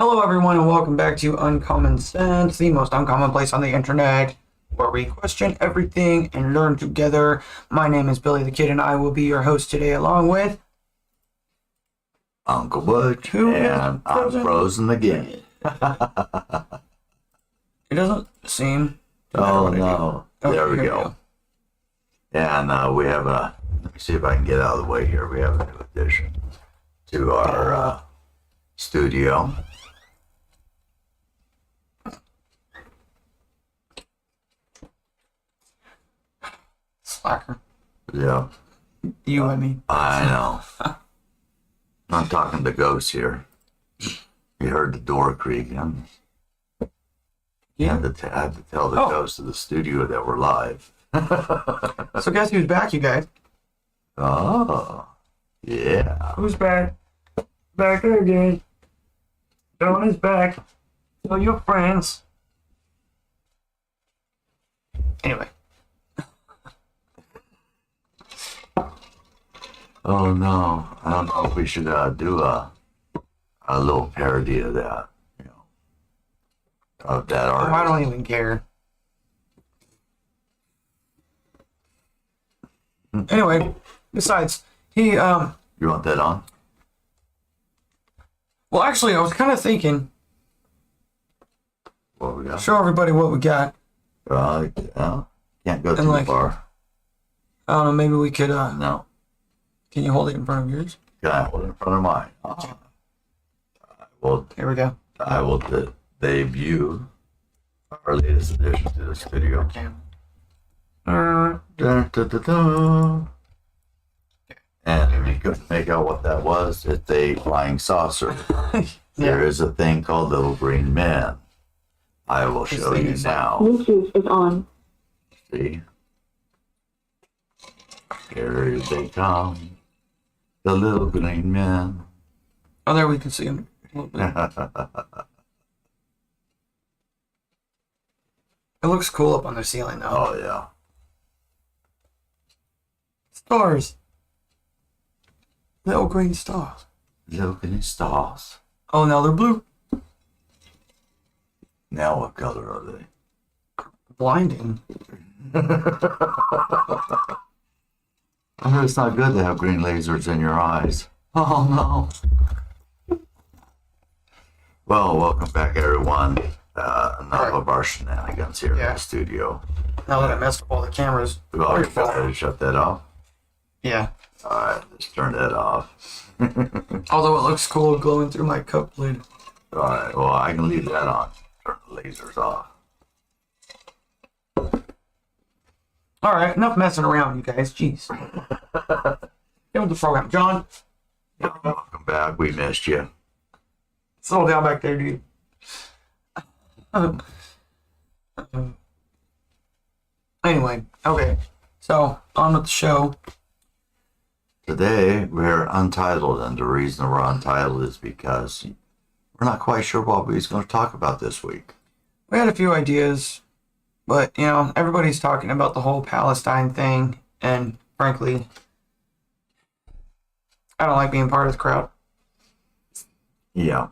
Hello, everyone, and welcome back to Uncommon Sense, the most uncommon place on the internet, where we question everything and learn together. My name is Billy the Kid, and I will be your host today, along with Uncle Butch, and I'm frozen again. It doesn't seem to matter Oh what I do. no! There we go. And we have a. Let me see if I can get out of the way here. We have a new addition to our studio. Slacker. Yeah, You and me. I know. I'm talking to ghosts here. You heard the door creaking. Yeah. I had to tell the ghosts of the studio that we're live. So guess who's back, you guys? Oh, yeah. Who's back? Back again. Dawn is back. Tell your friends. Anyway. Oh no! I don't know if we should do a little parody of that, of that Oh, artist. I don't even care. Anyway, besides, he, You want that on? well, actually, I was kind of thinking, What we got? show everybody what we got. Yeah. Can't go too like- far. I don't know, maybe we could, No. can you hold it in front of yours? Can I hold it in front of mine? Here we go. I will debut our latest addition to this video. Dun, dun, dun, dun. And if you couldn't make out what that was, it's a flying saucer. There is a thing called little green men. I will show thing you is now. Bluetooth is on. See? Here they come. The little green men. Oh, there we can see him a little bit. It looks cool up on the ceiling, though. Oh, yeah. Stars. Little green stars. Look at these stars. Oh, now they're blue. Now what color are they? Blinding. I heard it's not good to have green lasers in your eyes. Oh, no. Well, welcome back, everyone. Enough of our shenanigans here in the studio. Now that I messed up all the cameras. Well, you go ahead and shut that off. Yeah. Alright, let's turn that off. Although it looks cool glowing through my cup lid. Alright, well, I can leave that on. Turn the lasers off. Alright, enough messing around, you guys. Jeez. Get with the program. John, Welcome back. We missed you. settle down back there, dude. Anyway, okay. So, on with the show. Today, we're untitled, and the reason we're untitled is because we're not quite sure what we're going to talk about this week. We had a few ideas, but, everybody's talking about the whole Palestine thing, and frankly, I don't like being part of the crowd. Yeah.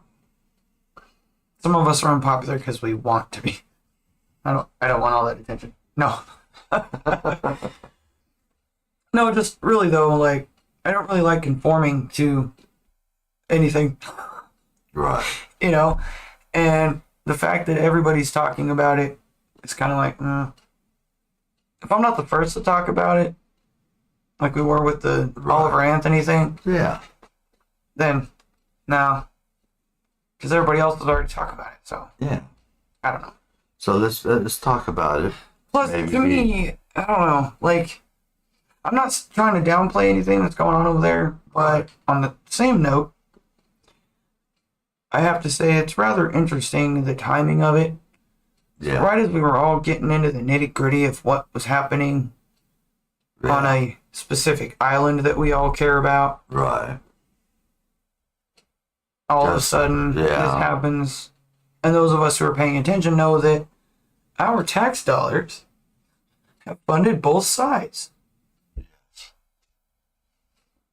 Some of us are unpopular because we want to be. I don't want all that attention. No. No, just really though, like, I don't really like conforming to anything, Right. and the fact that everybody's talking about it, it's kind of like, if I'm not the first to talk about it, like we were with the Oliver Anthony thing, Yeah. then no, because everybody else was already talking about it, so Yeah. I don't know. So let's talk about it. Plus, Maybe to me, I don't know, like, I'm not trying to downplay anything that's going on over there, but on the same note, I have to say it's rather interesting, the timing of it. Yeah. Right as we were all getting into the nitty gritty of what was happening on a specific island that we all care about, Right. all of a sudden this happens. And those of us who are paying attention know that our tax dollars have funded both sides.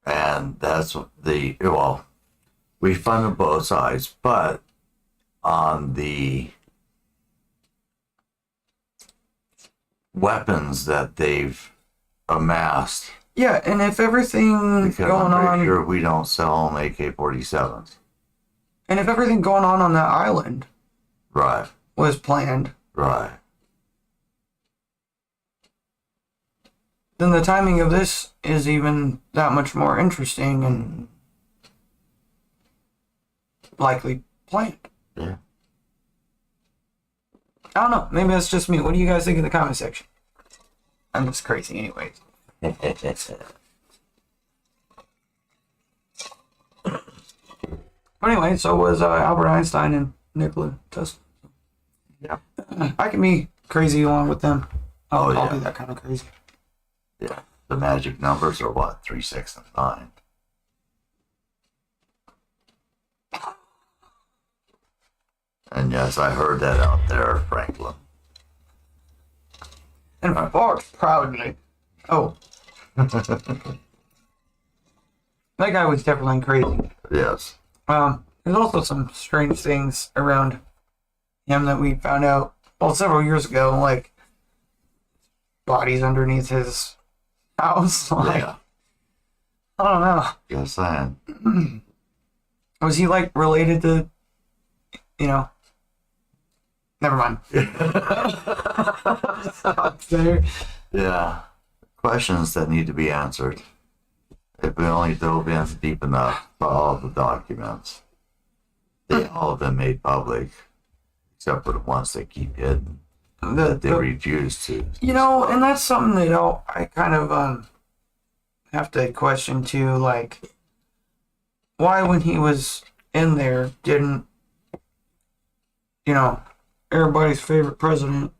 And that's we funded both sides, but on the weapons that they've amassed. Yeah, and if everything Because going I'm pretty on, sure we don't sell them AK-47s. and if everything going on that island Right, was planned, right. then the timing of this is even that much more interesting and likely planned. Yeah. I don't know. Maybe that's just me. What do you guys think in the comment section? I'm just crazy, anyways. But anyway, so was Albert Einstein and Nikola Tesla. Yeah. I can be crazy along with them. I'll yeah. be that kind of crazy. Yeah. The magic numbers are what? 3, 6, and 9. And yes, I heard that out there, Franklin. And far proudly. Oh. That guy was definitely crazy. Yes. There's also some strange things around him that we found out, well, several years ago, like bodies underneath his house. Like, Yeah. I don't know. Just saying. Was he like related to, never mind. Stop there. Yeah. Questions that need to be answered. If we only dove in deep enough to all of the documents, they all have been made public, except for the ones they keep hidden. That they refuse to. And that's something that I kind of have to question too. Like, why when he was in there didn't, everybody's favorite president,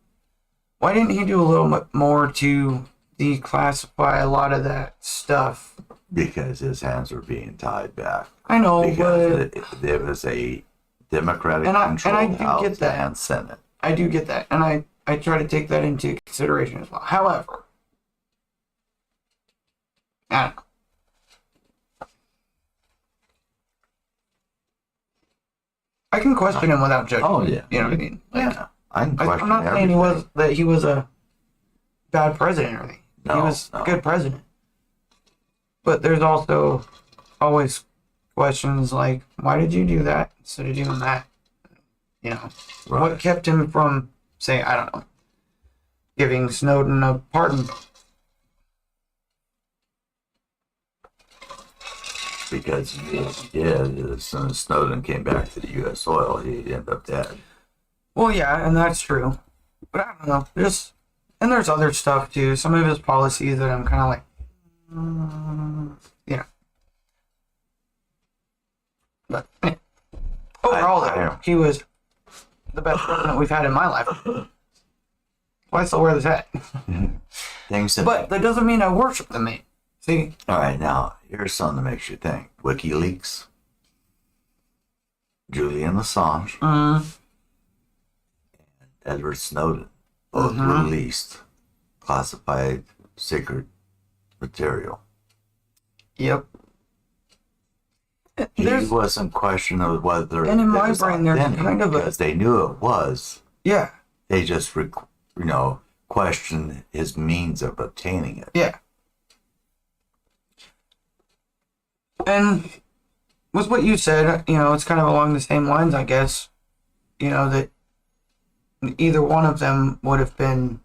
why didn't he do a little bit more to declassify a lot of that stuff? Because his hands were being tied back. I know, Because but there was a Democratic and I controlled do House get that. and Senate. I do get that, and I try to take that into consideration as well. However, I don't know. I can question him without judging. Oh, yeah. You know what I mean? Like, Yeah, I can question I'm not saying everything. he was a bad president or anything. He No, was no. a good president. But there's also always questions like, why did you do that instead of doing that? Right. What kept him from, say, I don't know, giving Snowden a pardon? Because as soon as Snowden came back to the U.S. soil, he ended up dead. Well, yeah, and that's true. But I don't know. And there's other stuff too. Some of his policies that I'm kind of like, But overall, though, he was the best president we've had in my life. Why still wear this hat? Things that. But that doesn't mean I worship the man. See? All right, now here's something that makes you think. WikiLeaks, Julian Assange, and Edward Snowden both released classified secret material. Yep. He wasn't questioning whether And in it my was brain, there's authentic kind of a- because they knew it was. Yeah. They just, questioned his means of obtaining it. Yeah. And with what you said, it's kind of along the same lines, I guess. That either one of them would have been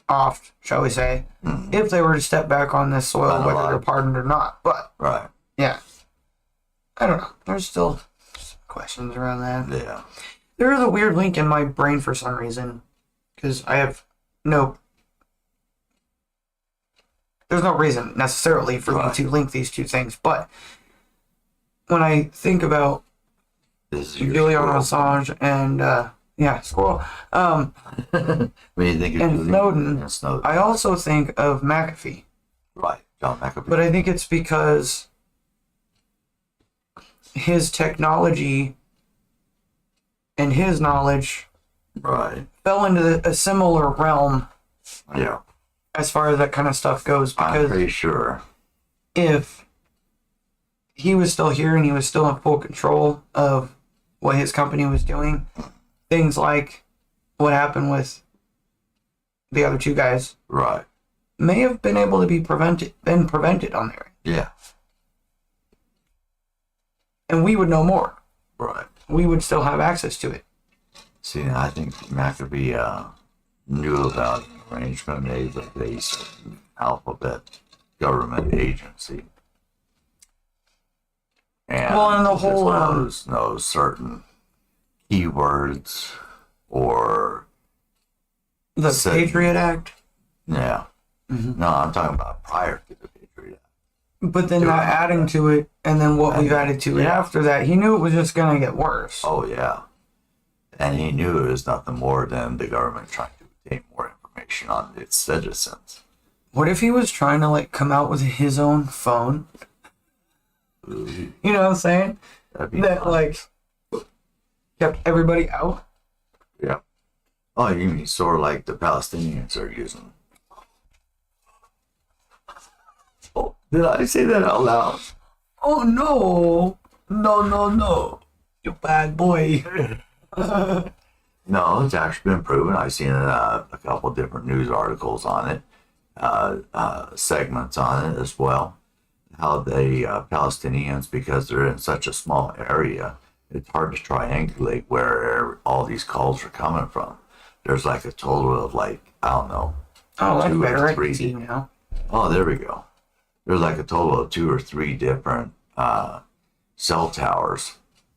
off, shall we say, if they were to step back on this soil, whether they're pardoned or not. But, Right. yeah. I don't know. There's still some questions around that. Yeah. There is a weird link in my brain for some reason, because I have there's no reason necessarily for me to link these two things, but when I think about This is your Julian squirrel. Assange and squirrel, When you think of and Julian Snowden, and Snowden. I also think of McAfee, Right. John McAfee. but I think it's because his technology and his knowledge Right. fell into a similar realm Yeah. as far as that kind of stuff goes, I'm because pretty sure. if he was still here and he was still in full control of what his company was doing, things like what happened with the other two guys Right. may have been able to be prevented on there. Yeah. And we would know more. Right. We would still have access to it. See, I think Maccabee knew about an arrangement made with a certain alphabet government agency. And Well, and the whole, knows certain keywords or The Said- Patriot Act. yeah. Mhm. No, I'm talking about prior to the Patriot Act. But then not adding to it, and then what we've added to it Yeah. after that, he knew it was just going to get worse. Oh yeah, and he knew it was nothing more than the government trying to obtain more information on its citizens. What if he was trying to like come out with his own phone? Ooh, You know what I'm saying? that'd be That fun. like kept everybody out. Yeah. Oh, you mean sort of like the Palestinians are using? Oh, did I say that out loud? Oh no, no, you bad boy. No, it's actually been proven. I've seen a couple different news articles on it, segments on it as well. How the Palestinians, because they're in such a small area, it's hard to triangulate where all these calls are coming from. There's like a total of like, I don't know. Oh, that's 2 or better. I 3. can see you now. Oh, there we go. There's like a total of 2 or 3 different cell towers,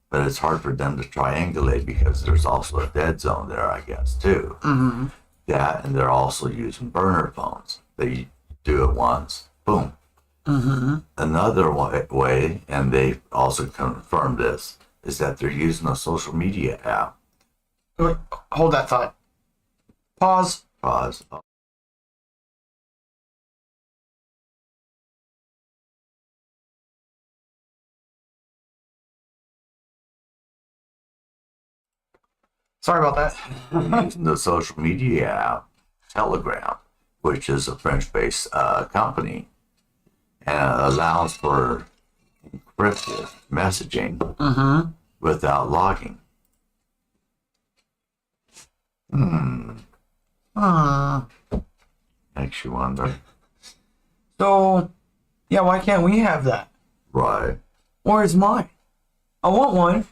but it's hard for them to triangulate because there's also a dead zone there, I guess, too. Mm-hmm. That, and they're also using burner phones. They do it once, boom. Mm-hmm. Another way, and they also confirmed this, is that they're using a social media app. Wait, hold that thought. Pause. Pause. Sorry about that. Using the social media app Telegram, which is a French-based company, and it allows for encrypted messaging Mm-hmm. without logging. Makes you wonder. So, yeah, why can't we have that? Right. Where's mine? I want one.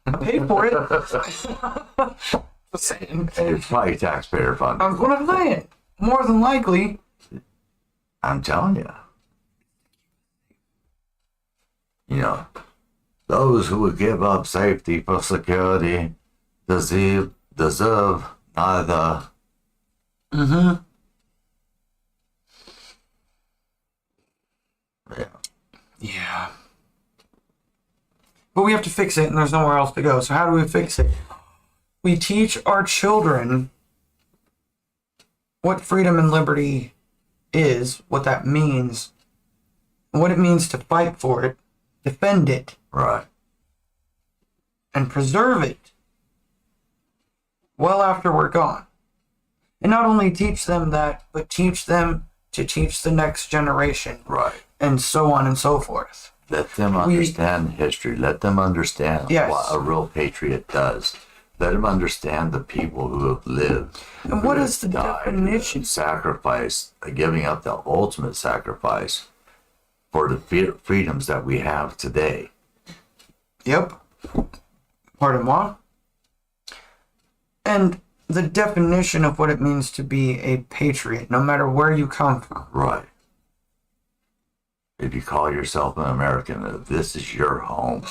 I paid for it. Just saying. It's probably taxpayer funded. That's what I'm saying. More than likely. I'm telling you. You know, those who would give up safety for security deserve neither. Mm-hmm. Yeah. Yeah. But we have to fix it, and there's nowhere else to go. So how do we fix it? We teach our children what freedom and liberty is, what that means, and what it means to fight for it, defend it, Right. and preserve it well after we're gone. And not only teach them that, but teach them to teach the next generation, Right. and so on and so forth. Let them understand history. Let them understand Yes. what a real patriot does. Let them understand the people who have lived. And what who is the have died, definition? Sacrifice, giving up the ultimate sacrifice for the freedoms that we have today. Yep. Pardon moi. And the definition of what it means to be a patriot, no matter where you come from. Right. If you call yourself an American, if this is your home,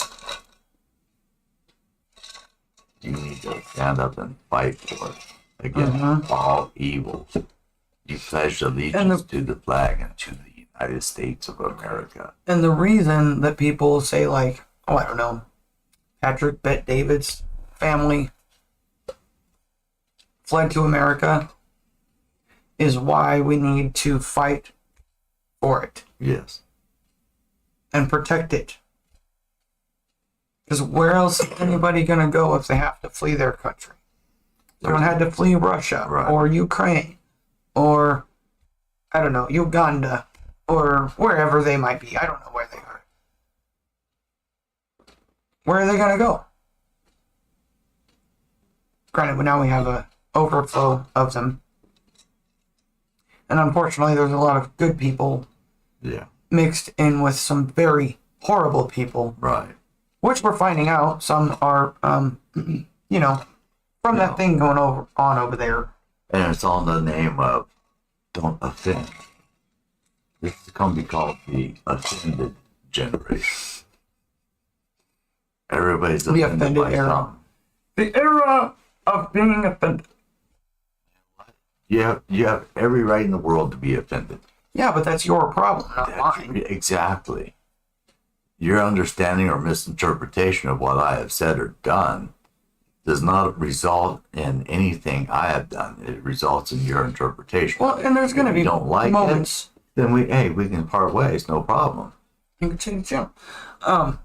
you need to stand up and fight for it against all evils. You pledge allegiance to the flag and to the United States of America. And the reason that people say, like, oh, I don't know, Patrick Bet David's family fled to America is why we need to fight for it Yes. and protect it. Because where else is anybody going to go if they have to flee their country? Someone had to flee Russia Right. or Ukraine or, I don't know, Uganda or wherever they might be. I don't know where they are. where are they going to go? Granted, now we have a overflow of them. And unfortunately, there's a lot of good people Yeah. mixed in with some very horrible people, Right. which we're finding out. Some are, from that thing going on over there. And it's all in the name of don't offend. This is going to be called the offended generation. Everybody's The offended offended by era. something. The era of being offended. You have every right in the world to be offended. Yeah, but that's your problem, not mine. Exactly. Your understanding or misinterpretation of what I have said or done does not result in anything I have done. It results in your interpretation. Well, and there's going to If be you don't like moments. then we can part ways, no problem. You can change the channel.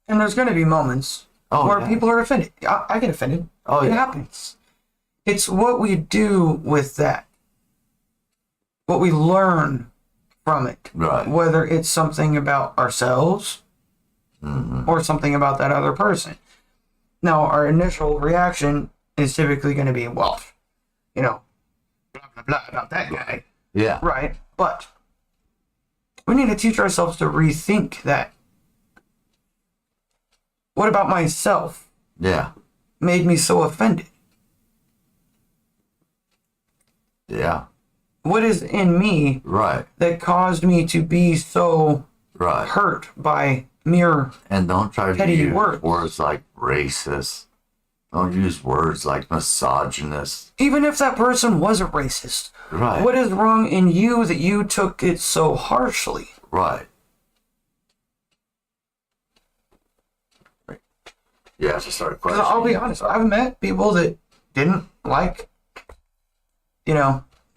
And there's going to be moments Oh, where yeah. people are offended. I get offended. Oh, It yeah. happens. It's what we do with that. What we learn from it. Right. Whether it's something about ourselves or something about that other person. Now, our initial reaction is typically going to be, well, blah, blah, blah about that guy. Yeah. Right. But we need to teach ourselves to rethink that. What about myself Yeah. made me so offended? Yeah. What is in me Right. that caused me to be so Right. hurt by mere... And don't try to Petty use words. words like racist. Don't use words like misogynist. Even if that person was a racist, Right. what is wrong in you that you took it so harshly? Right. You have to start 'Cause questioning. I'll be honest, I've met people that didn't like,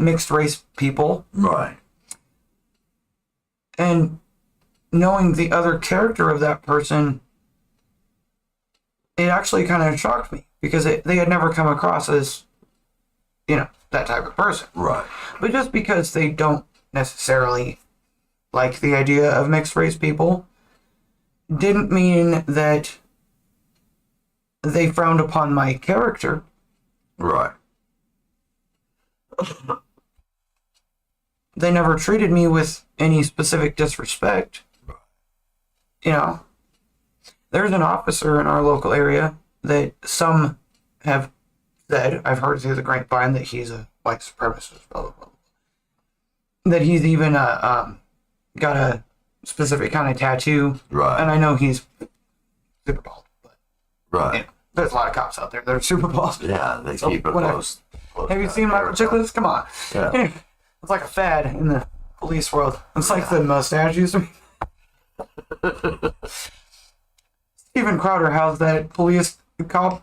mixed race people, Right. and knowing the other character of that person, it actually kind of shocked me because they had never come across as, that type of person. Right. But just because they don't necessarily like the idea of mixed race people didn't mean that they frowned upon my character. Right. They never treated me with any specific disrespect. There's an officer in our local area that some have said, I've heard through the grapevine, that he's a white supremacist, blah, blah, blah. That he's even got a specific kind of tattoo. Right. And I know he's super bald, but Right. there's a lot of cops out there that are super bald. Yeah, they So, keep it whatever. close. Have you seen Michael Chiklis? Come on. Yeah. Anyway, it's like a fad in the police world. It's like the mustache used to be. Steven Crowder has that police cop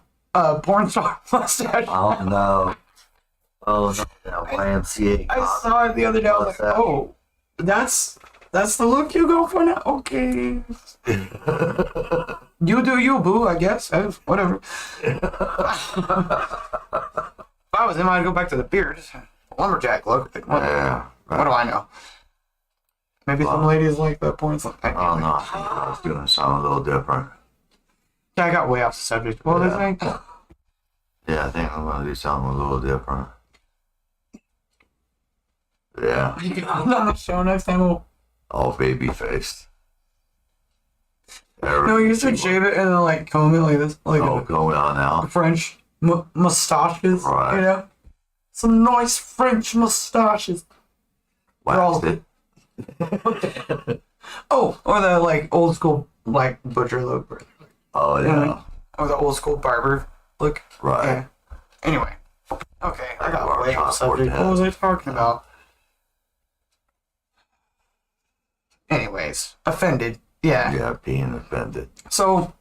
porn star mustache. Oh no. Oh no, that YMCA I cop. saw it the other day. I was like, Mustache. oh, that's the look you go for now? Okay. You do you, boo, I guess. Whatever. If I was him, I'd go back to the beard. Lumberjack look. Like, what, Yeah. what do I know? Maybe some ladies like the porn star. Oh no, I was doing something a little different. Yeah, I got way off the subject. What was I saying? Yeah, I think I'm gonna do something a little different. Yeah. You can on the show next time. All baby faced. No, you should shave it and then like comb it like this, like Oh, going on now. French mustaches. Right. Some nice French mustaches. Waxed it. Oh, or the like old school like butcher look, Oh yeah. or the old school barber look. Right. Yeah. Anyway, okay, I got Our way off top subject. four What was I talking about? Anyways, offended. Yeah. Yeah, being offended. So,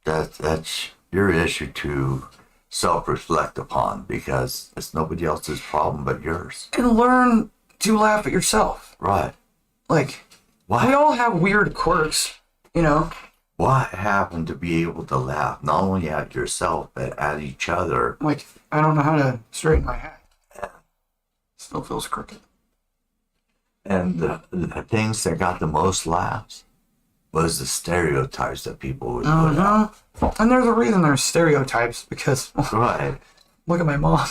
That's your issue to self-reflect upon because it's nobody else's problem but yours. and learn to laugh at yourself. Right. Like, Why? we all have weird quirks, What happened to be able to laugh not only at yourself but at each other? Like, I don't know how to straighten my hat. Still feels crooked. And the things that got the most laughs was the stereotypes that people would put out. And there's a reason there's stereotypes, because Right. look at my mom.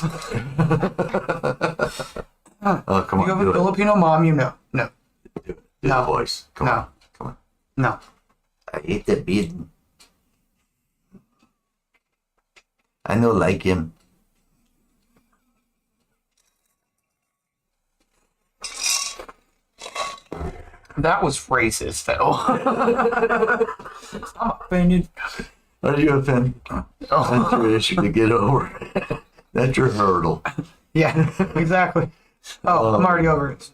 Oh, come on, You have do a it. Filipino mom, you know. No. Do it. Do No. the voice. Come No. on. Come on. No. I hate the beat. I don't like him. That was racist, though. I'm offended. Are you offended? That's your issue to get over. That's your hurdle. Yeah, exactly. Oh, I'm already over it.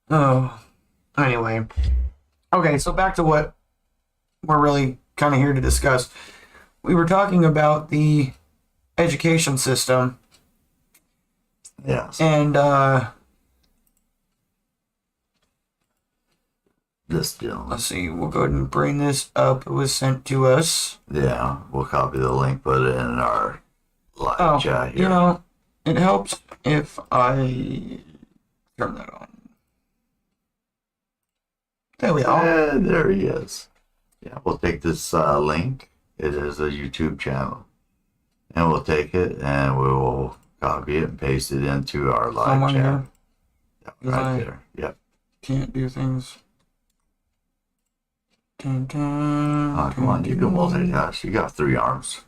Oh, anyway. Okay, so back to what we're really kind of here to discuss. We were talking about the education system, Yes. and This gentleman. let's see, we'll go ahead and bring this up. It was sent to us. Yeah, we'll copy the link, put it in our live chat here. You know, it helps if I turn that on. There we are. Yeah, there he is. Yeah, we'll take this link. It is a YouTube channel. And we'll take it and we will copy it and paste it into our live Someone chat. here Yep, Is right I- there. Yep. can't do things. Dun, dun, Oh, come on, you can multitask. You got 3 arms.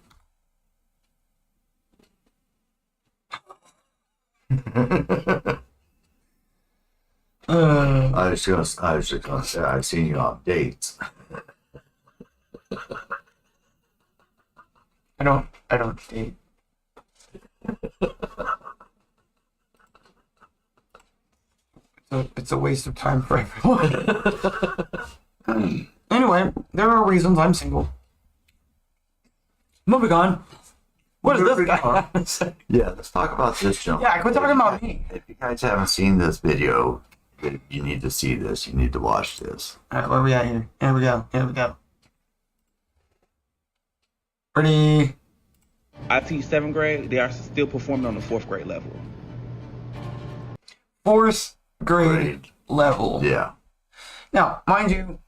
I was just gonna say I've seen you on dates. I don't date. It's a waste of time for everyone. Anyway, there are reasons I'm single. Moving on. What does this Moving guy on. have to say? Yeah, let's talk about this, gentleman. Yeah, quit talking about me. If you guys haven't seen this video, you need to see this. You need to watch this. Alright, where are we at here? Here we go. Here we go. Ready? I teach 7th grade. They are still performing on the 4th grade level. 4th grade Grade. level. Yeah. Now, mind you,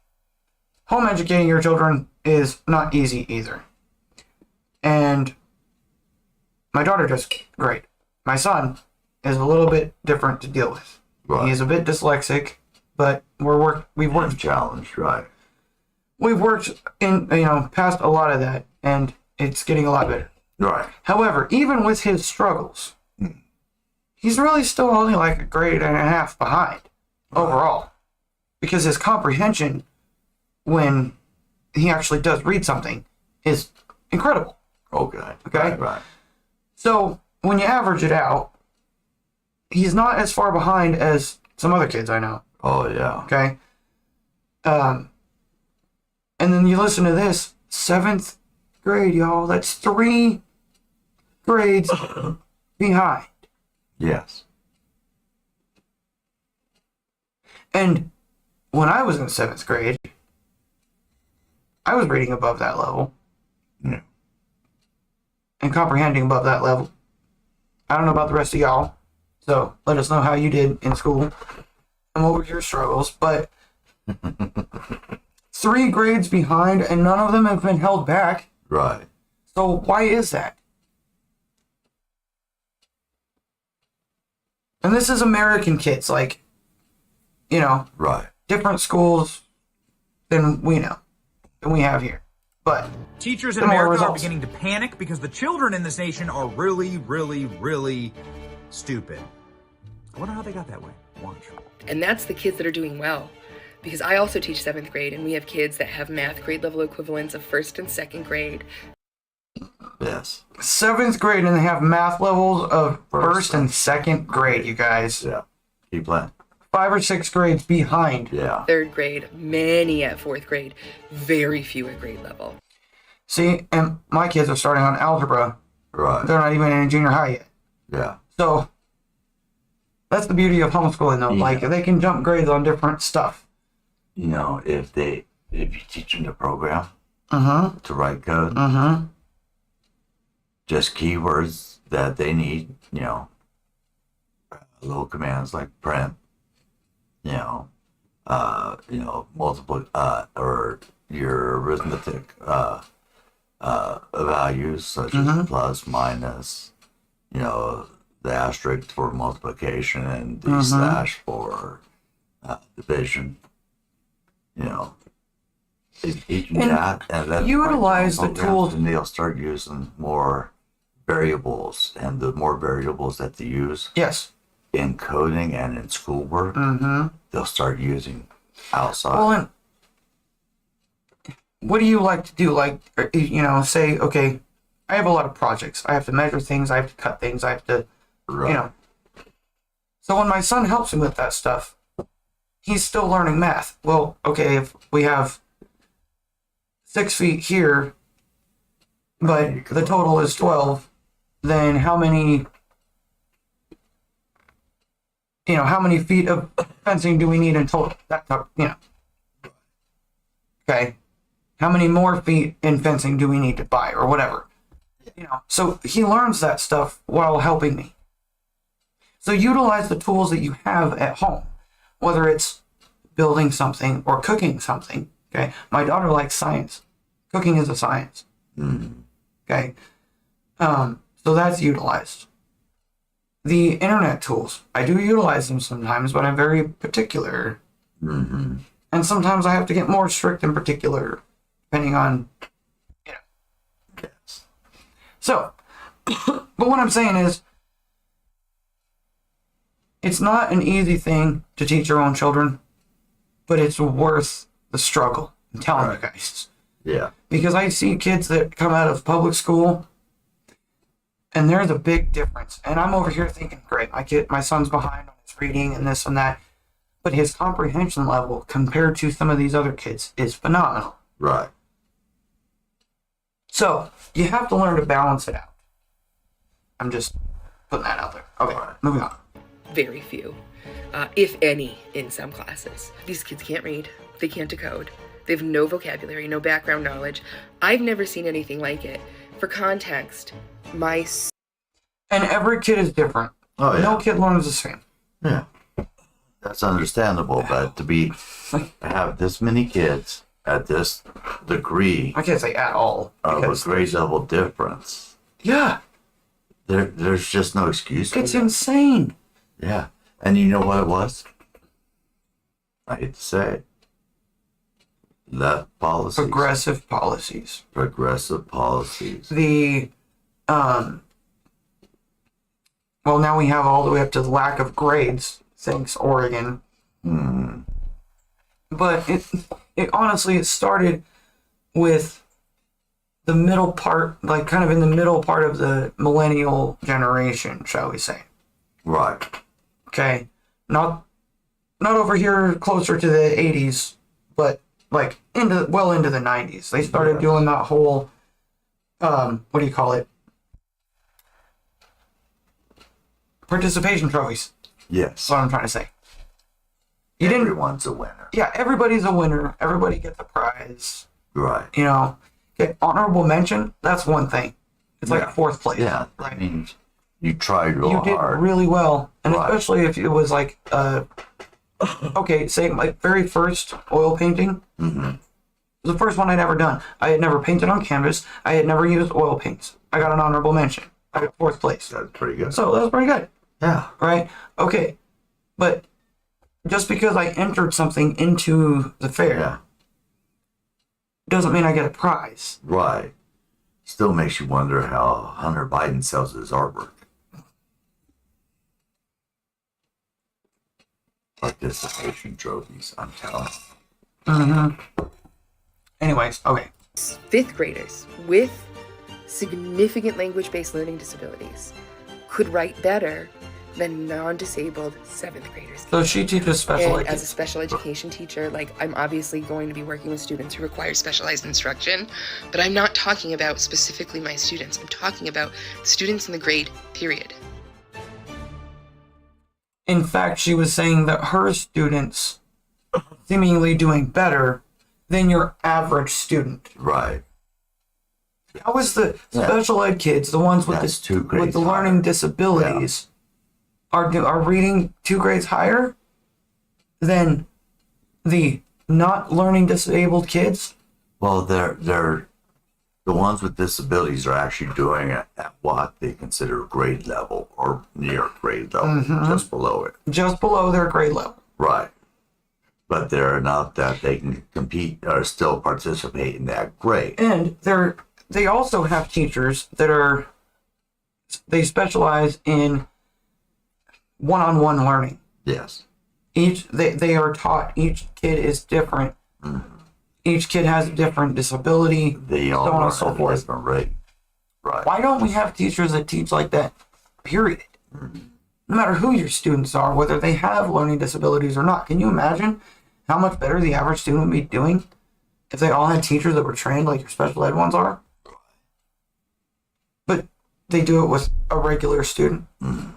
home educating your children is not easy either. And my daughter does great. My son is a little bit different to deal with. Right. He's a bit dyslexic, but we've worked Challenged, right? in past a lot of that, and it's getting a lot better. Right. However, even with his struggles, he's really still only like a grade and a half behind overall, because his comprehension when he actually does read something is incredible. Okay. Okay. Right. So when you average it out, he's not as far behind as some other kids I know. Oh yeah. Okay. And then you listen to this 7th grade, y'all. That's 3 grades behind. Yes. And when I was in 7th grade, I was reading above that level. Yeah. And comprehending above that level. I don't know about the rest of y'all, so let us know how you did in school and what were your struggles. But 3 grades behind, and none of them have been held back. Right. So why is that? And this is American kids, like, Right. different schools than we know, than we have here. But Teachers in similar America are results. beginning to panic because the children in this nation are really, really, really stupid. I wonder how they got that way. Watch. And that's the kids that are doing well. Because I also teach 7th grade, and we have kids that have math grade level equivalents of 1st and 2nd grade. Yes. 7th grade, and they have math levels of First 1st and 2nd grade, you guys. Yeah. Keep playing. 5 or 6 grades behind. Yeah. 3rd grade, many at 4th grade, very few at grade level. See, and my kids are starting on algebra. Right. They're not even in junior high yet. Yeah. So that's the beauty of homeschooling, though. Yeah. Like, they can jump grades on different stuff. You know, if you teach them the program Mm-hmm. to write code, Mm-hmm. just keywords that they need, little commands like print, multiple or your arithmetic values such as plus, minus, the asterisk for multiplication and the slash for division. Teaching that, and then utilize the tools, and they'll start using more variables, and the more variables that they use yes, in coding and in schoolwork, they'll start using outside. well, and what do you like to do? Like, say, okay, I have a lot of projects. I have to measure things. I have to cut things. I have to, Right. So when my son helps me with that stuff, he's still learning math. Well, okay, if we have 6 feet here, but the total is 12, then how many feet of fencing do we need in total? Okay. How many more feet in fencing do we need to buy or whatever? So he learns that stuff while helping me. So utilize the tools that you have at home, whether it's building something or cooking something. Okay. My daughter likes science. Cooking is a science. Okay. So that's utilized. The internet tools, I do utilize them sometimes, but I'm very particular. And sometimes I have to get more strict and particular, depending on, Yes. So, but what I'm saying is, it's not an easy thing to teach your own children, but it's worth the struggle. I'm telling you guys. Yeah. Because I see kids that come out of public school, and there's a big difference. And I'm over here thinking, great, my son's behind on his reading and this and that, but his comprehension level compared to some of these other kids is phenomenal. Right. So you have to learn to balance it out. I'm just putting that out there. Okay, moving on. Very few, if any, in some classes. These kids can't read. They can't decode. They have no vocabulary, no background knowledge. I've never seen anything like it. For context, And every kid is different. Oh, yeah. No kid learns the same. Yeah. That's understandable, but to have this many kids at this degree I can't say at all. of a because- grade level difference, Yeah, there's just no excuse for it's it. insane. Yeah. And you know what it was? I hate to say it. Left policies. Progressive policies. Progressive policies. The, well, now we have all the way up to the lack of grades, thanks Oregon. But it honestly, it started with the middle part, like kind of in the middle part of the millennial generation, shall we say. Right. Okay, not over here closer to the 80s, but like into the 90s. They started doing that whole what do you call it? Participation trophies. Yes. That's what I'm trying to say. Everyone's a winner. Yeah, everybody's a winner. Everybody gets a prize. Right. Okay, honorable mention, that's one thing. It's like Yeah. fourth place. Yeah. Right. I mean, you tried real You did hard. really well. And Right. especially if it was like, okay, say my very first oil painting. It was the first one I'd ever done. I had never painted on canvas. I had never used oil paints. I got an honorable mention. I got fourth place. That's pretty good. So that was pretty good, Yeah. right? Okay, but just because I entered something into the fair Yeah. doesn't mean I get a prize. Right. Still makes you wonder how Hunter Biden sells his artwork. Participation trophies, I'm telling you. Anyways, okay. fifth graders with significant language-based learning disabilities could write better than non-disabled seventh graders. So she teaches special And ed. as a special education teacher, like, I'm obviously going to be working with students who require specialized instruction, but I'm not talking about specifically my students. I'm talking about students in the grade, period. In fact, she was saying that her students seemingly doing better than your average student. Right. How is the special ed kids, the ones with That's 2 with grades the learning higher. disabilities, are reading 2 grades higher than the not learning disabled kids. Well, they're the ones with disabilities are actually doing it at what they consider grade level or near grade level, just below it. Just below their grade level. Right. But they're enough that they can compete or still participate in that grade. And they also have teachers that they specialize in one-on-one learning. Yes. They are taught each kid is different. Each kid has a different disability, They all so on learn and so at a forth. different rate. Right. Why don't we have teachers that teach like that? Period. No matter who your students are, whether they have learning disabilities or not. Can you imagine how much better the average student would be doing if they all had teachers that were trained like your special ed ones are? But they do it with a regular student. I'm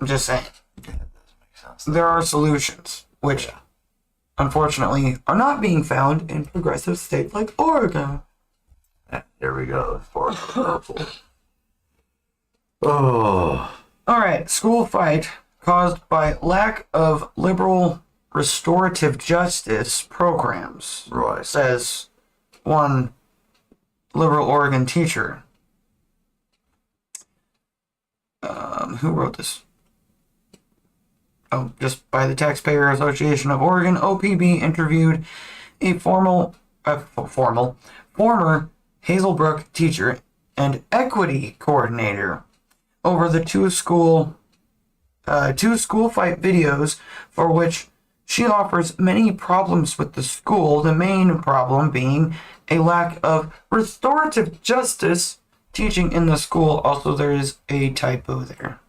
just saying. Yeah, that doesn't make sense. There are solutions, which unfortunately are not being found in progressive states like Oregon. Here we go. For purple. Oh. All right, school fight caused by lack of liberal restorative justice programs, Right. says one liberal Oregon teacher. Who wrote this? Oh, just by the Taxpayer Association of Oregon, OPB interviewed a former Hazelbrook teacher and equity coordinator over the two school fight videos, for which she offers many problems with the school, the main problem being a lack of restorative justice teaching in the school. Also, there is a typo there.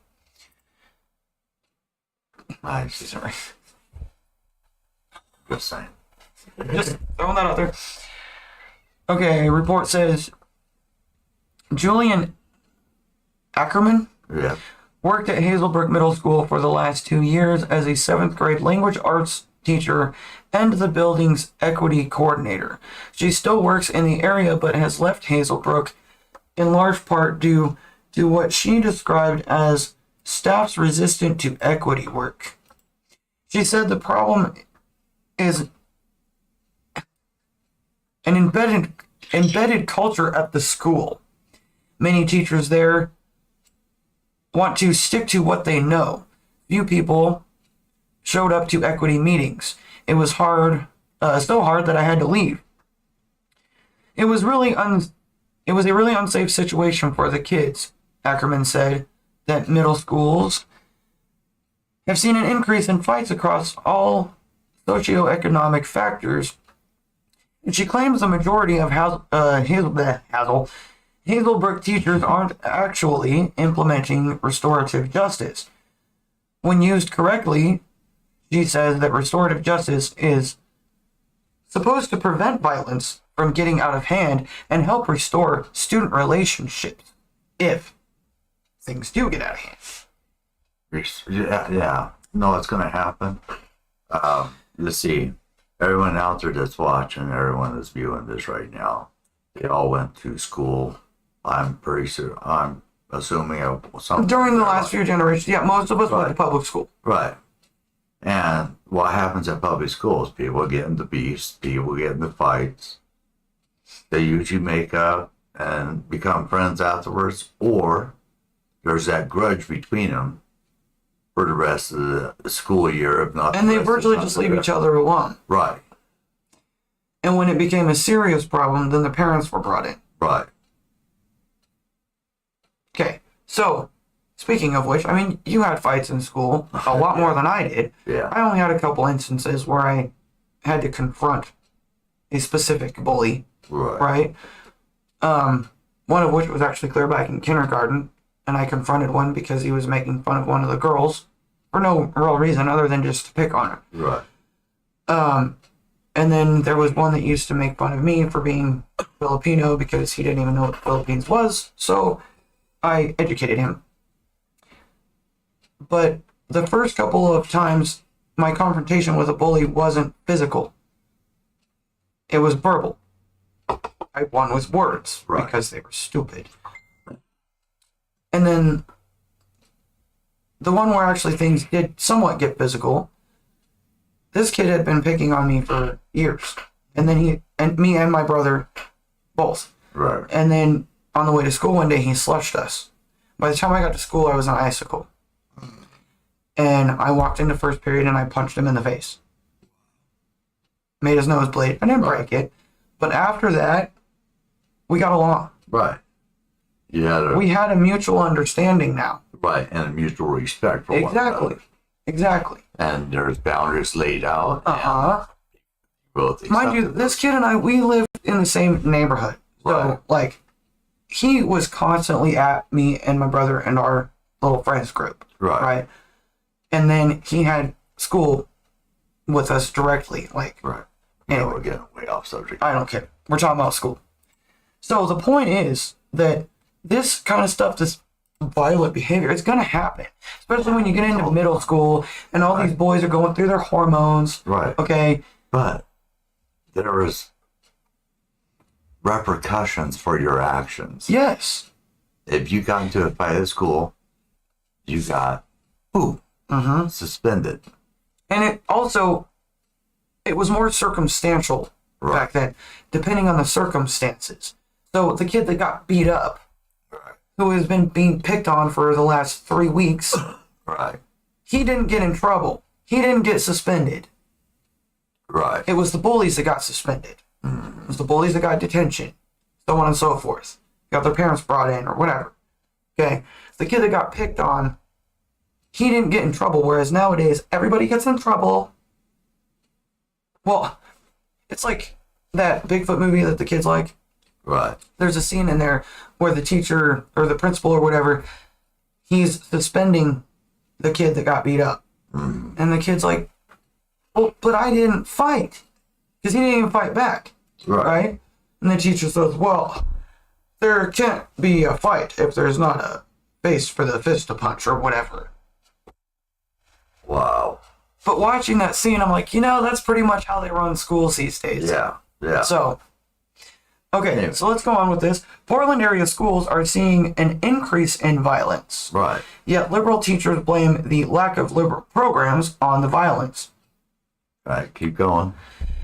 Sorry. Just saying. Just throwing that out there. Okay, report says Julian Ackerman Yeah. worked at Hazelbrook Middle School for the last 2 years as a 7th grade language arts teacher and the building's equity coordinator. She still works in the area but has left Hazelbrook in large part due to what she described as staff's resistant to equity work. She said the problem is an embedded culture at the school. Many teachers there want to stick to what they know. Few people showed up to equity meetings. It was hard, so hard that I had to leave. It was a really unsafe situation for the kids. Ackerman said that middle schools have seen an increase in fights across all socioeconomic factors. And she claims the majority of Hazelbrook teachers aren't actually implementing restorative justice. When used correctly, she says that restorative justice is supposed to prevent violence from getting out of hand and help restore student relationships if things do get out of hand. Yeah. No, it's going to happen. You see, everyone out there that's watching, everyone that's viewing this right now, they all went to school. I'm assuming something During the last few generations, yeah, most of us went to Right. public school. Right. And what happens at public schools? People get into beefs, people get into fights. They usually make up and become friends afterwards, or there's that grudge between them for the rest of the school year, if not. And they virtually just leave each other alone. Right, And when it became a serious problem, then the parents were brought in. right. Okay, so speaking of which, I mean, you had fights in school a lot more than I did. Yeah, I only had a couple instances where I had to confront a specific bully, right. right? One of which was actually clear back in kindergarten, and I confronted one because he was making fun of one of the girls for no real reason other than just to pick on her. Right. And then there was one that used to make fun of me for being Filipino because he didn't even know what the Philippines was, so I educated him. But the first couple of times, my confrontation with a bully wasn't physical. It was verbal. I won with words Right. because they were stupid. And then the one where actually things did somewhat get physical, this kid had been picking on me for years. And then me and my brother, both. Right. And then on the way to school one day, he slushed us. By the time I got to school, I was on icicle. And I walked into first period and I punched him in the face. Made his nose bleed. I didn't break it. But after that, we got along. Right. We had a mutual understanding now. Right, and a mutual respect for one another. Exactly. And there's boundaries laid out. Both Mind you, this kid and I, we lived in the same neighborhood. So, Right. like, he was constantly at me and my brother and our little friends group. Right. And then he had school with us directly. Like, Right. Anyway. We're getting way off subject. I don't care. We're talking about school. So the point is that this kind of stuff, this violent behavior, it's going to happen. Especially when you get into middle school and all these boys are going through their hormones. Right. Okay. But there is repercussions for your actions. Yes. If you got into a fight at school, you got suspended. And it also, it was more circumstantial back then, depending on the circumstances. So the kid that got beat up, who has been being picked on for the last 3 weeks, Right. he didn't get in trouble. He didn't get suspended. Right. It was the bullies that got suspended. It was the bullies that got detention, so on and so forth. Got their parents brought in or whatever. Okay. The kid that got picked on, he didn't get in trouble, whereas nowadays everybody gets in trouble. Well, it's like that Bigfoot movie that the kids like. Right. There's a scene in there where the teacher or the principal or whatever, he's suspending the kid that got beat up. And the kid's like, well, but I didn't fight. Because he didn't even fight back. Right? And the teacher says, well, there can't be a fight if there's not a face for the fist to punch or whatever. Wow. But watching that scene, I'm like, that's pretty much how they run schools these days. Yeah. Yeah. So, okay, so let's go on with this. Portland area schools are seeing an increase in violence. Right. Yet liberal teachers blame the lack of liberal programs on the violence. Right. Keep going.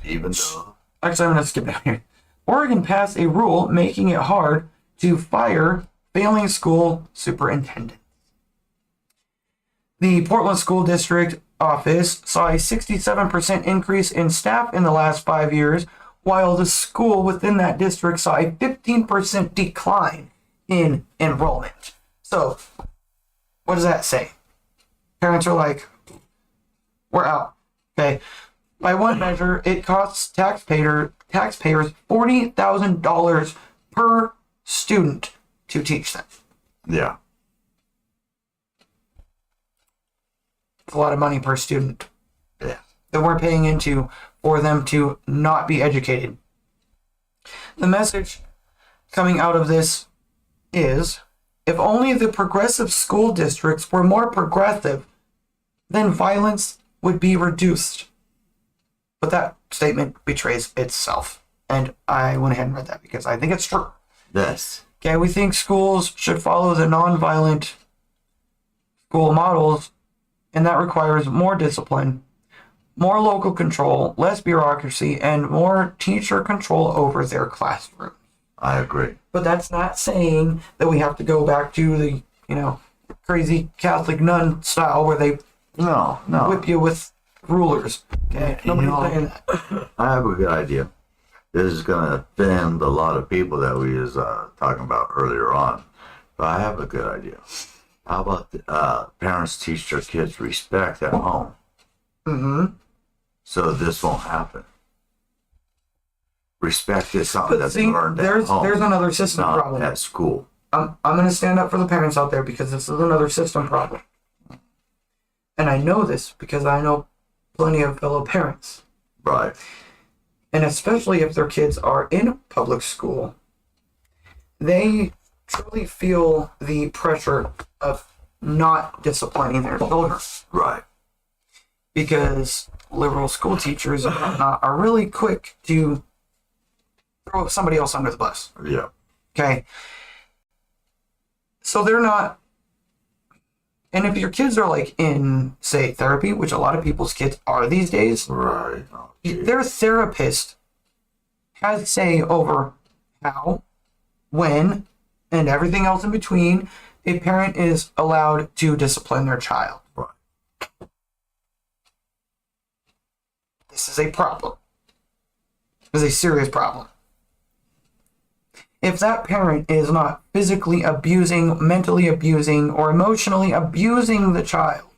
Even though. Actually, I'm going to skip down here. Oregon passed a rule making it hard to fire failing school superintendents. The Portland School District office saw a 67% increase in staff in the last 5 years, while the school within that district saw a 15% decline in enrollment. So, what does that say? Parents are like, we're out. Okay. By one measure, it costs taxpayers $40,000 per student to teach them. Yeah. It's a lot of money per student Yeah. that we're paying into for them to not be educated. The message coming out of this is, if only the progressive school districts were more progressive, then violence would be reduced. But that statement betrays itself. And I went ahead and read that because I think it's true. Yes. Okay, we think schools should follow the nonviolent school models, and that requires more discipline, more local control, less bureaucracy, and more teacher control over their classroom. I agree. But that's not saying that we have to go back to the, crazy Catholic nun style where they No. whip you with rulers. Okay, nobody's saying that. I have a good idea. This is going to offend a lot of people that we was talking about earlier on. But I have a good idea. How about parents teach their kids respect at home? So this won't happen. Respect is something But that's see, learned at there's home, another system not problem. at school. I'm going to stand up for the parents out there because this is another system problem. And I know this because I know plenty of fellow parents. Right. And especially if their kids are in public school, they truly feel the pressure of not disciplining their children. Right. Because liberal school teachers and whatnot are really quick to throw somebody else under the bus. Yeah. Okay? So they're not And if your kids are like in, say, therapy, which a lot of people's kids are these days, Right. Oh, geez. their therapist has say over how, when, and everything else in between a parent is allowed to discipline their child. Right. This is a problem. This is a serious problem. If that parent is not physically abusing, mentally abusing, or emotionally abusing the child,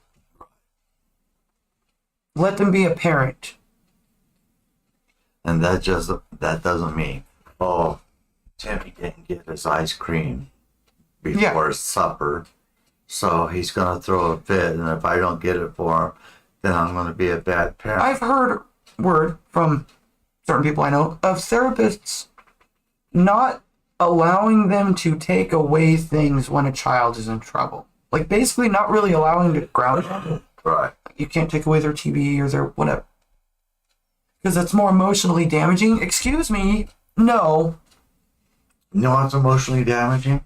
let them be a parent. And that doesn't mean, oh, Timmy didn't get his ice cream before supper, so he's gonna throw a fit, and if I don't get it for him, then I'm gonna be a bad parent. I've heard word from certain people I know of therapists not allowing them to take away things when a child is in trouble. Like basically not really allowing to ground them. Right. You can't take away their TV or their whatever. Because it's more emotionally damaging. Excuse me. No. You know what's emotionally damaging?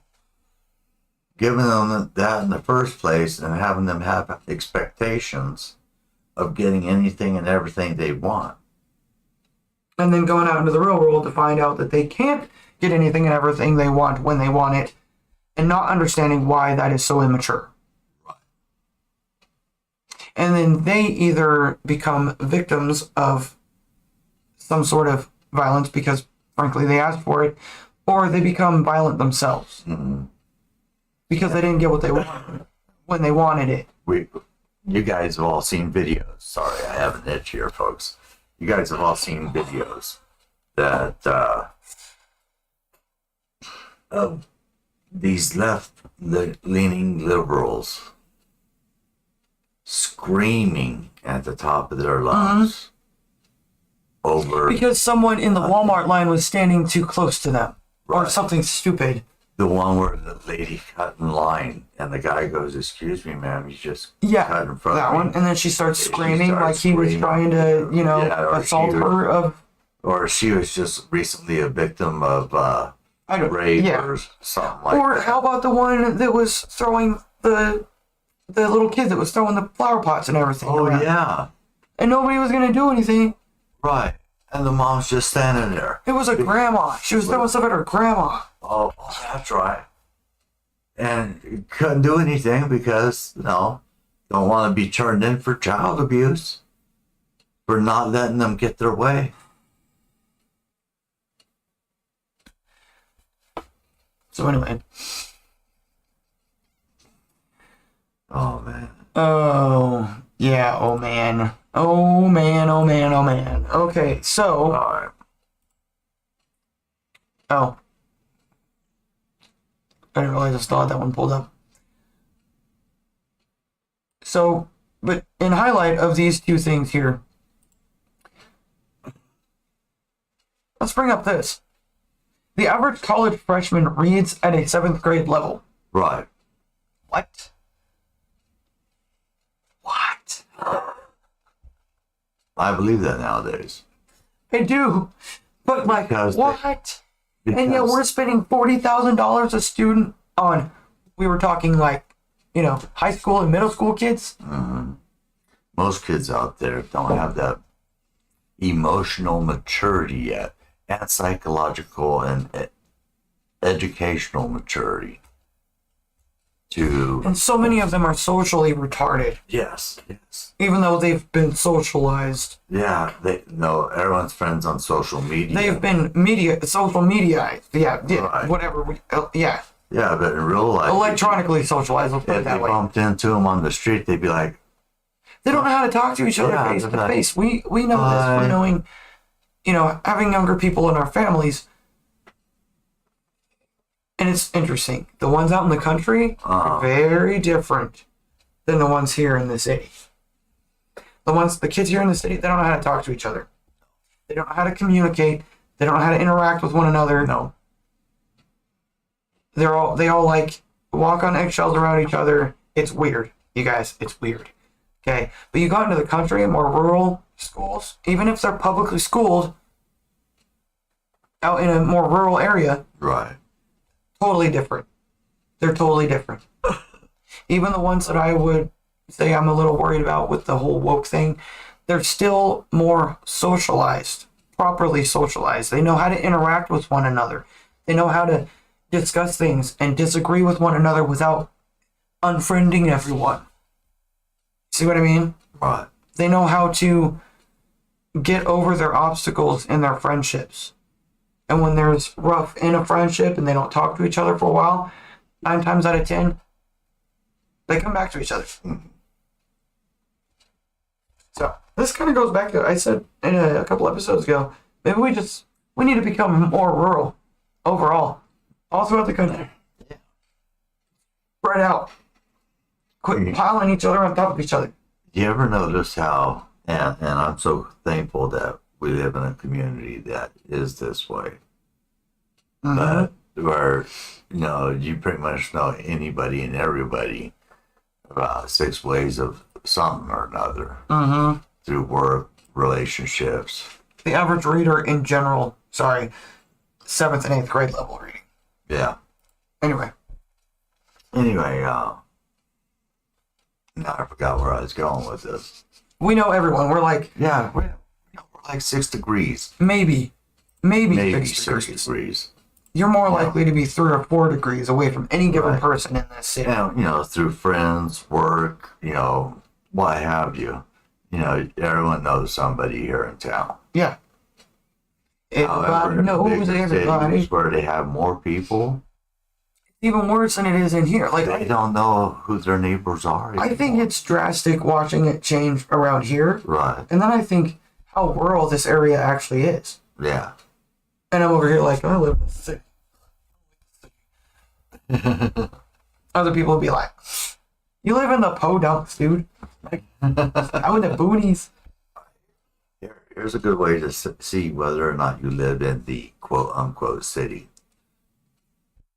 Giving them that in the first place and having them have expectations of getting anything and everything they want. And then going out into the real world to find out that they can't get anything and everything they want when they want it, and not understanding why that is so immature. Right. And then they either become victims of some sort of violence because, frankly, they asked for it, or they become violent themselves because they didn't get what they wanted when they wanted it. You guys have all seen videos. Sorry, I have an itch here, folks. You guys have all seen videos that of these left-leaning liberals screaming at the top of their lungs over Because someone in the Walmart line was standing too close to them, or Right. something stupid. the one where the lady cut in line and the guy goes, "Excuse me, ma'am, you just Yeah, cut in front that of me." one. And then she starts She screaming starts like he was screaming. trying to, Yeah, or assault she was- her of. Or she was just recently a victim of I don't. rape Yeah. or something like Or that. how about the one that was throwing the little kid that was throwing the flower pots and everything Oh around. yeah, And nobody was gonna do anything. right. And the mom's just standing there. It was a grandma. She was throwing stuff at her grandma. Oh, that's right. And couldn't do anything because, don't want to be turned in for child abuse for not letting them get their way. So anyway. Oh, man. Oh yeah. Oh man. Oh man. Oh man. Oh man. Okay. So. All right. Oh. I didn't realize I still had that one pulled up. So, but in highlight of these two things here, let's bring up this. The average college freshman reads at a 7th grade level. Right. What? What? I believe that nowadays. I do. But like, Because they- what? And yet Because- we're spending $40,000 a student on, we were talking like, high school and middle school kids. most kids out there don't have that emotional maturity yet, and psychological and educational maturity to And so many of them are socially retarded, yes even though they've been socialized. yeah, they know everyone's friends on social media. They've been social media, Right. whatever. Yeah, but in real life, Electronically socialized, let's put it if they that way. bumped into them on the street, they'd be like, They don't know how to talk to each other Yeah, face to they're like, face. We know this. "Hi." We're knowing, having younger people in our families. And it's interesting. The ones out in the country are very different than the ones here in the city. The kids here in the city, they don't know how to talk to each other. They don't know how to communicate. They don't know how to interact with one another. no, They all like walk on eggshells around each other. It's weird, you guys. It's weird. Okay, but you go into the country, more rural schools, even if they're publicly schooled, out in a more rural area, right, totally different. They're totally different. Even the ones that I would say I'm a little worried about with the whole woke thing, they're still more socialized, properly socialized. They know how to interact with one another. They know how to discuss things and disagree with one another without unfriending everyone. See what I mean? Right. They know how to get over their obstacles in their friendships. And when there's rough in a friendship and they don't talk to each other for a while, 9 times out of 10, they come back to each other. So this kind of goes back to I said in a couple episodes ago. Maybe we need to become more rural overall, all throughout the country. Spread out. Quit piling each other on top of each other. Do you ever notice how, and I'm so thankful that we live in a community that is this way, but where, you pretty much know anybody and everybody about 6 ways of something or another through work, relationships. The average reader in general, 7th and 8th grade level reading. Yeah. Anyway, now I forgot where I was going with this. we know everyone. We're like, Yeah, we're like 6 degrees. maybe Maybe 6 6 degrees. degrees. You're more likely to be 3 or 4 degrees away from any given Right. person in this city. And, through friends, work, what have you. Everyone knows somebody here in town. Yeah. Everybody However, knows bigger everybody. cities where they have more people, Even worse than it is in here. Like, they don't know who their neighbors are I think anymore. it's drastic watching it change around here. Right. And then I think how rural this area actually is. Yeah. And I'm over here like, I live in the city. Other people would be like, you live in the podunks, dude. Like, out in the boonies. Here's a good way to see whether or not you live in the quote-unquote city.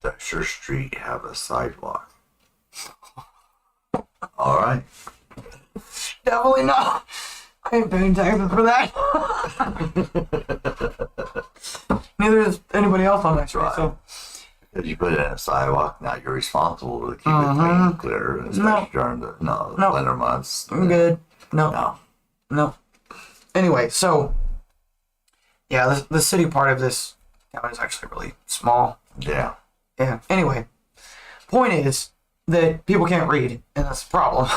Does your street have a sidewalk? All right. Definitely not. I ain't paying taxes for that. Neither is anybody else on that street. Right. So If you put in a sidewalk, now you're responsible to keep it clean and clear, especially during the winter months. I'm good. No. No. Anyway, so yeah, the city part of this town is actually really small. Yeah. Yeah. Anyway, point is that people can't read, and that's the problem.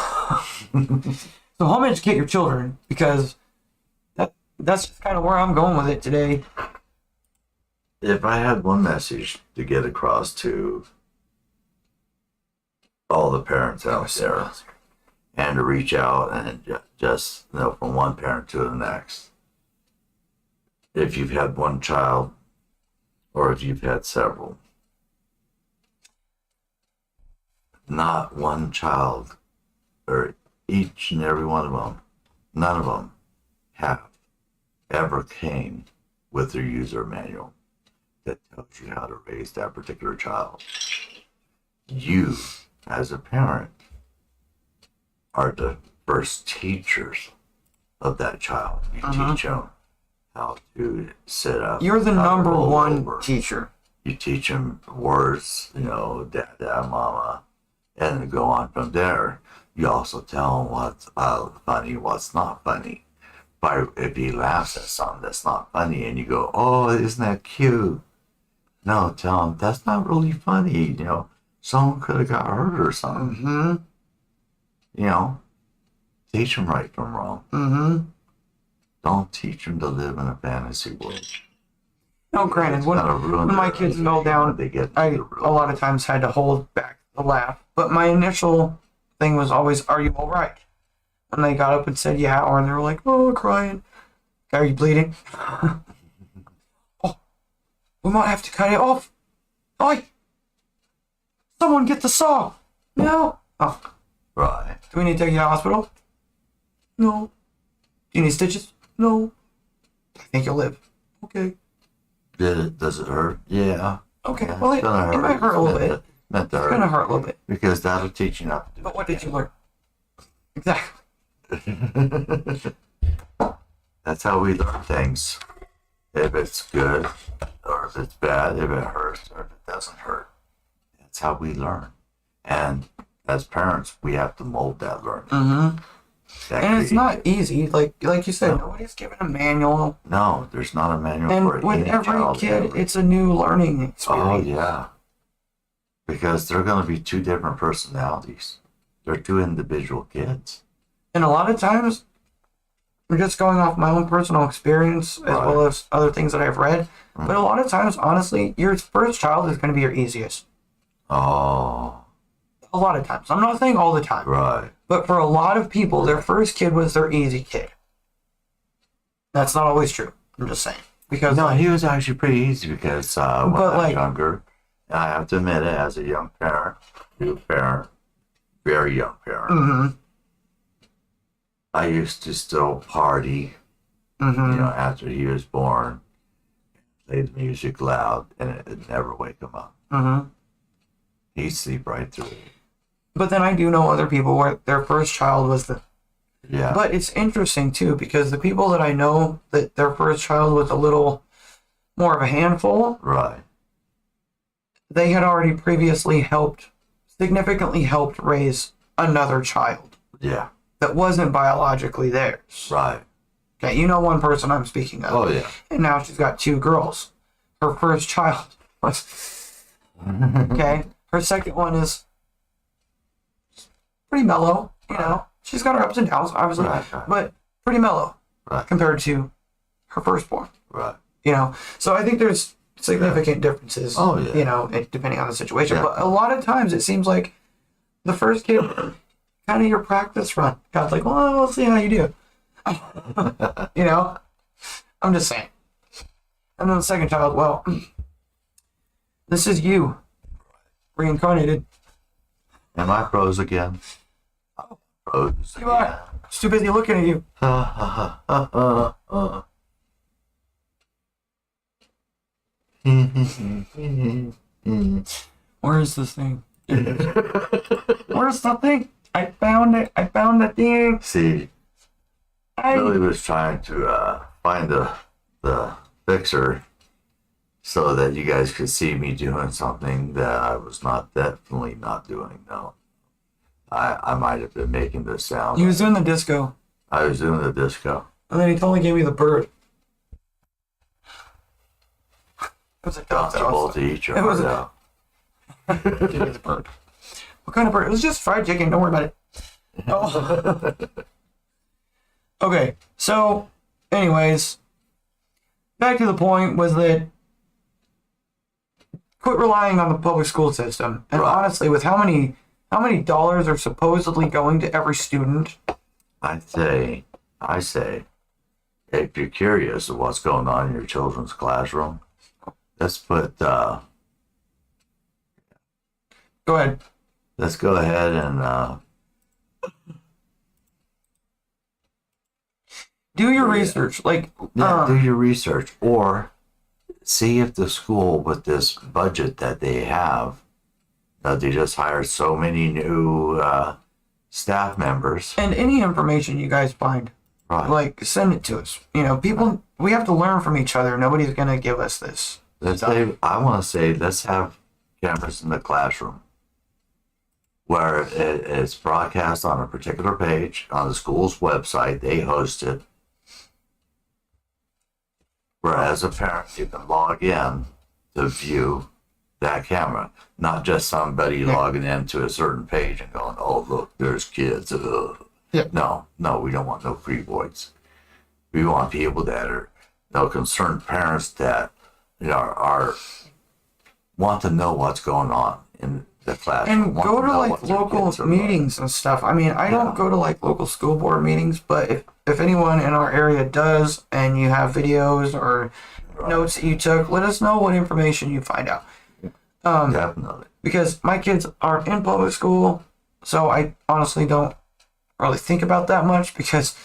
So home educate your children, because that's just kind of where I'm going with it today. If I had one message to get across to all the parents out there, and to reach out and just from one parent to the next, if you've had one child or if you've had several, not one child, or each and every one of them, none of them have ever came with their user manual that tells you how to raise that particular child. You, as a parent, are the first teachers of that child. You teach them how to sit up. You're the how to number roll one over. teacher. You teach them words, dad, mama, and then go on from there. You also tell them what's funny, what's not funny. If he laughs at something that's not funny and you go, oh, isn't that cute? No, tell him that's not really funny. Someone could have got hurt or something. Teach them right from wrong. Don't teach them to live in a fantasy world. No, granted, when my kids fell down, I a lot of times had to hold back the laugh. But my initial thing was always, are you all right? And they got up and said, yeah, or they were like, oh, crying. Are you bleeding? Oh, we might have to cut it off. Oi! Someone get the saw. No. Oh, Right. do we need to take you to the hospital? No. Do you need stitches? No. I think you'll live. Okay. Does it hurt? Yeah. Okay. Yeah, Well, it's gonna it might hurt a little bit. Meant to It's gonna hurt. hurt a little bit. Because that'll teach you not to do But it what did you again. learn? Exactly. That's how we learn things. If it's good or if it's bad, if it hurts or if it doesn't hurt. That's how we learn. And as parents, we have to mold that learning. Mm-hmm. That And it's not creativity. easy. Like you said, nobody's given a manual. No, there's not a manual And for with any every child kid, ever. it's a new learning Oh, experience. yeah. Because they're going to be two different personalities. They're two individual kids. And a lot of times, I'm just going off my own personal experience as Right. well as other things that I've read. Mm. But a lot of times, honestly, your first child is going to be your easiest. Oh, A lot of times. I'm not saying all the time. right. But for a lot of people, their first kid was their easy kid. That's not always true. I'm just saying. Because No, he was actually pretty easy because when I But, was like- younger, I have to admit it, as a young parent, new parent, very young parent, Mhm. I used to still party, Mhm. after he was born, play the music loud, and it'd never wake him up. Mhm. He'd sleep right through it. But then I do know other people where their first child was the. Yeah. But it's interesting too because the people that I know that their first child was a little more of a handful, Right. they had already previously significantly helped raise another child Yeah. that wasn't biologically theirs. Right. Okay, you know one person I'm speaking of. Oh, yeah. And now she's got 2 girls. Her first child was okay. Her second one is pretty mellow, She's got her ups and downs, obviously, Right. but pretty mellow Right. compared to her firstborn. Right. So I think there's significant differences. Oh, yeah. Depending on the situation. Yeah. But a lot of times it seems like the first kid, kind of your practice run. God's like, well, we'll see how you do. I'm just saying. And then the second child, well, this is you, reincarnated. Am I froze again? Froze You are. Just too busy looking at you. Where is this thing? Where's the thing? I found it. I found the thing. See, Billy was trying to find the fixer so that you guys could see me doing something that I was definitely not doing. No, I might have been making this sound. He was doing the disco, I was doing the disco. and then he totally gave me the bird. It was a dog. Comfortable to eat your It was heart a- out. Give me the bird. What kind of bird? It was just fried chicken. Don't worry about it. Oh. Okay, so, anyways, back to the point was that quit relying on the public school system. And Right. honestly, with how many dollars are supposedly going to every student, I say, if you're curious of what's going on in your children's classroom, let's put, go ahead. let's go ahead and, Do your research. Like, do your research, or see if the school, with this budget that they have, they just hired so many new staff members. and any information you guys find, Right. like, send it to us. People, we have to learn from each other. Nobody's going to give us this. I want to say, let's have cameras in the classroom where it's broadcast on a particular page on the school's website. They host it. Where as a parent, you can log in to view that camera, not just somebody logging into a certain page and going, "Oh, look, there's kids." Yeah. No, we don't want no pre-boys. We want people that are, concerned parents that are want to know what's going on in the classroom. And want go to know like what their local kids are learning. meetings and stuff. I mean, I don't go to like local school board meetings, but if anyone in our area does and you have videos or notes that you took, let us know what information you find out. Definitely. Because my kids are in public school, so I honestly don't really think about that much because,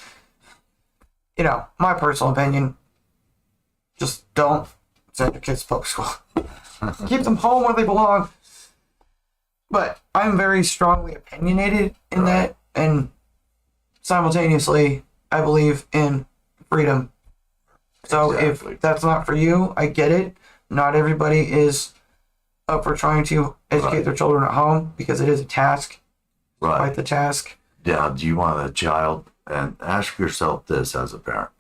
my personal opinion, just don't send your kids to public school. Keep them home where they belong. But I'm very strongly opinionated in that, and simultaneously, I believe in freedom. So Exactly. if that's not for you, I get it. Not everybody is up for trying to educate Right. their children at home because it is a task. Right. quite the task. Yeah. Do you want a child? And ask yourself this as a parent: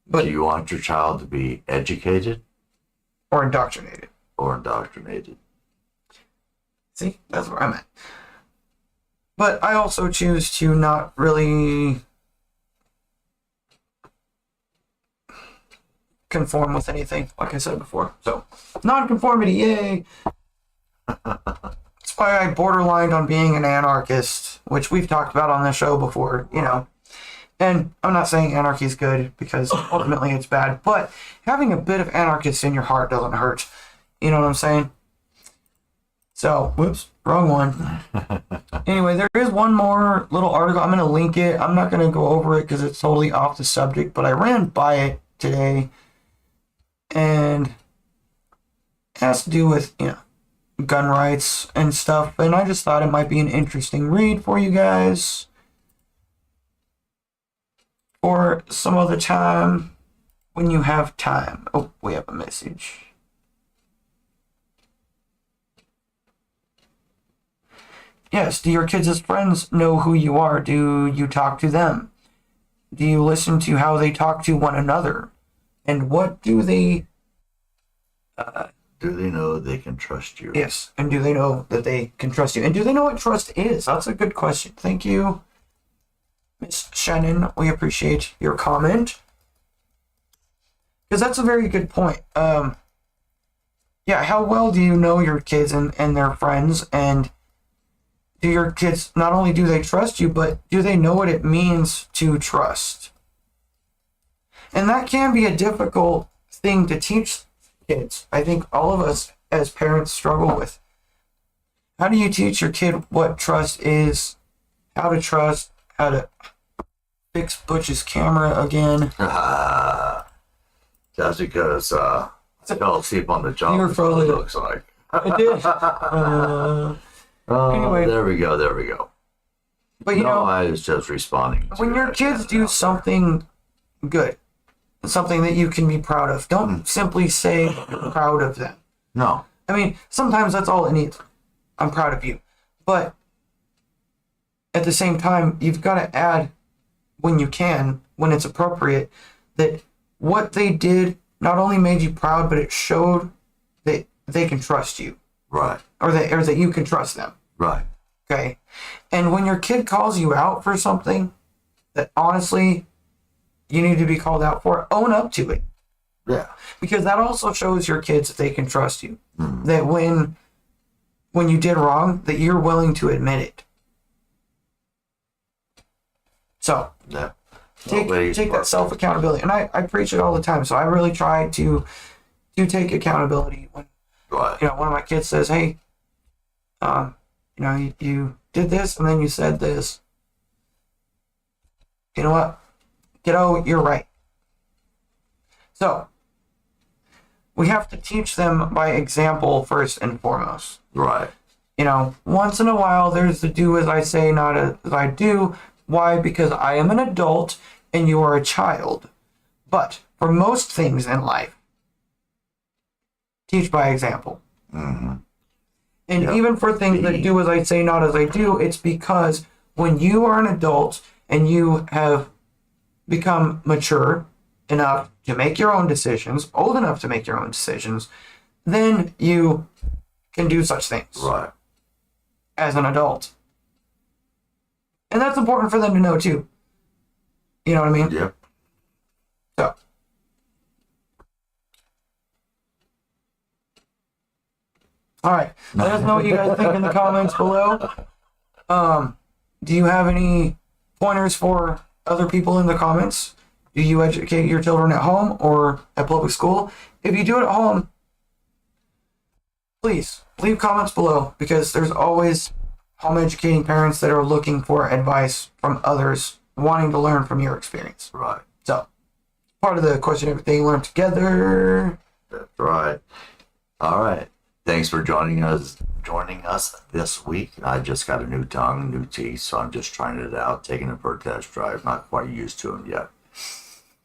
But do you want your child to be educated or indoctrinated. or indoctrinated? See, that's where I'm at. But I also choose to not really conform with anything, like I said before. So, non-conformity, yay! That's why I borderlined on being an anarchist, which we've talked about on the show before, you know. And I'm not saying anarchy is good, because ultimately it's bad, but having a bit of anarchist in your heart doesn't hurt. You know what I'm saying? So, whoops, wrong one. Anyway, there is one more little article. I'm going to link it. I'm not going to go over it because it's totally off the subject, but I ran by it today. And it has to do with, you know, gun rights and stuff. And I just thought it might be an interesting read for you guys for some other time when you have time. Oh, we have a message. Yes, do your kids' friends know who you are? Do you talk to them? Do you listen to how they talk to one another? And what do they... Do they know they can trust you? Yes, and do they know that they can trust you? And do they know what trust is? That's a good question. Thank you, Miss Shannon. We appreciate your comment. Because that's a very good point. Yeah, how well do you know your kids and their friends? And do your kids, not only do they trust you, but do they know what it means to trust? And that can be a difficult thing to teach kids. I think all of us as parents struggle with. How do you teach your kid what trust is? How to trust? How to fix Butch's camera again? That's because I fell asleep on the job. You were That's what probably- it looks like. I did. Anyway. There we go. But you know, I was just responding. when your kids do something good, something that you can be proud of, don't simply say you're proud of them. No. I mean, sometimes that's all it needs. I'm proud of you. But at the same time, you've got to add, when you can, when it's appropriate, that what they did not only made you proud, but it showed that they can trust you. Right. Or that you can trust them. Right. Okay? And when your kid calls you out for something that honestly you need to be called out for, own up to it. Yeah. Because that also shows your kids that they can trust you. That when you did wrong, that you're willing to admit it. So, Yeah. take that self-accountability. And I preach it all the time, so I really try to take accountability when, Right. you know, one of my kids says, hey, you know, you did this and then you said this. You know what? Kiddo, you're right. So, we have to teach them by example first and foremost. Right. You know, once in a while, there's the do as I say, not as I do. Why? Because I am an adult and you are a child. But for most things in life, teach by example. Mm-hmm. And Yep. even for things that do as I say, not as I do, it's because when you are an adult and you have become mature enough to make your own decisions, old enough to make your own decisions, then you can do such things Right. as an adult. And that's important for them to know too. You know what I mean? Yep. So. Alright. Let us know what you guys think in the comments below. Do you have any pointers for other people in the comments? Do you educate your children at home or at public school? If you do it at home, please leave comments below, because there's always home educating parents that are looking for advice from others, wanting to learn from your experience. Right. So, part of the question everything learned together. That's right. All right. Thanks for joining us this week. I just got a new tongue, new teeth, so I'm just trying it out, taking it for a test drive. Not quite used to them yet.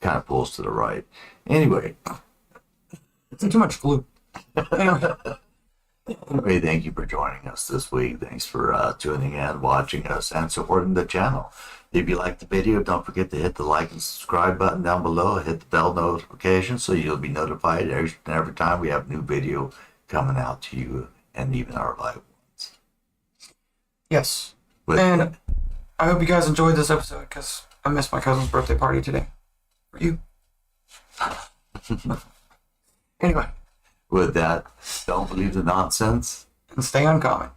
Kind of pulls to the right. Anyway. It's too much glue. Anyway. Anyway, thank you for joining us this week. Thanks for tuning in, watching us, and supporting the channel. If you liked the video, don't forget to hit the like and subscribe button down below. Hit the bell notification so you'll be notified every time we have new video coming out to you, and even our live ones. Yes. With, And I hope you guys enjoyed this episode because I missed my cousin's birthday party today. For you. Anyway, with that, don't believe the nonsense. and stay uncommon.